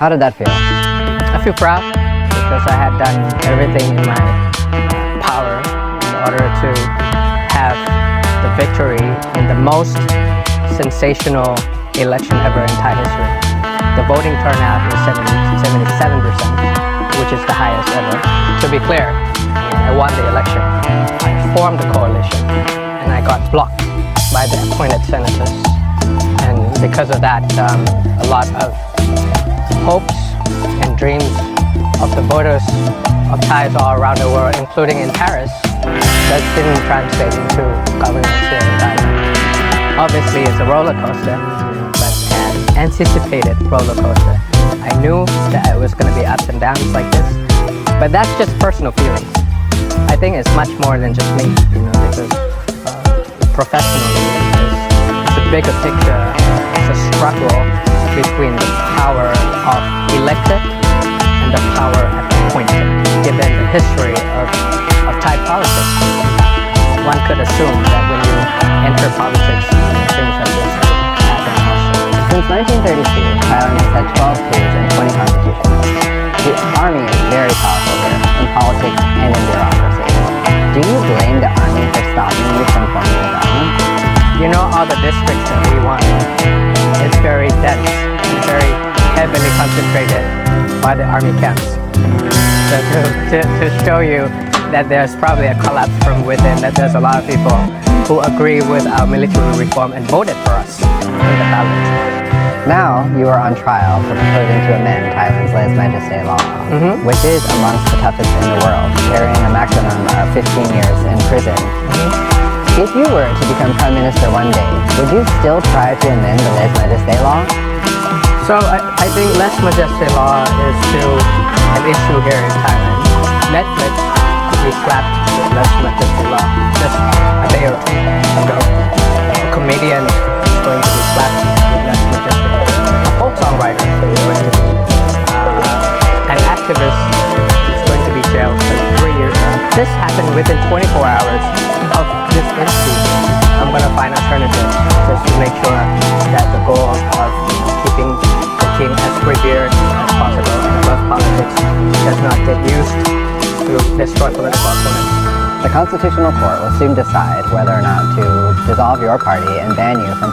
How did that feel? I feel proud because I had done everything in my power in order to have the victory in the most sensational election ever in Thai history. The voting turnout was 77%, which is the highest ever. To be clear, I won the election. I formed a coalition and I got blocked by the appointed senators. And because of that, a lot of hopes and dreams of the voters of Thais all around the world, including in Paris, that didn't translate into governance here in Thailand. Obviously, it's a roller coaster, but an anticipated roller coaster. I knew that it was going to be ups and downs like this, but that's just personal feelings. I think it's much more than just me, because professionally, it's a bigger picture. It's a struggle between the power of elected and the power at appointed. Given the history of Thai politics, one could assume that when you enter politics, things like this happen also. Since 1932, Thailand has had 12 coups and 20 constitutions. The army is very powerful here, in politics and in bureaucracy. Do you blame the army for stopping you from forming a government? All the districts that we won, it's very dense, very heavily concentrated by the army camps. So to show you that there's probably a collapse from within, that there's a lot of people who agree with our military reform and voted for us in the ballot. Now you are on trial for proposing to amend Thailand's lèse majesté law, which is amongst the toughest in the world, carrying a maximum of 15 years in prison. If you were to become Prime Minister one day, would you still try to amend the lèse majesté law? So I think lèse majesté law is still an issue here in Thailand. Netflix slapped the lèse majesté law just a day ago. A comedian is going to be slapped with lèse majesté law. A folk songwriter is going to be. An activist is going to be jailed for 3 years. This happened within 24 hours of this incident. I'm going to find alternatives just to make sure that the goal of keeping the king as revered as possible and above politics does not get used to destroy political opponents. The Constitutional Court will soon decide whether or not to dissolve your party and ban you from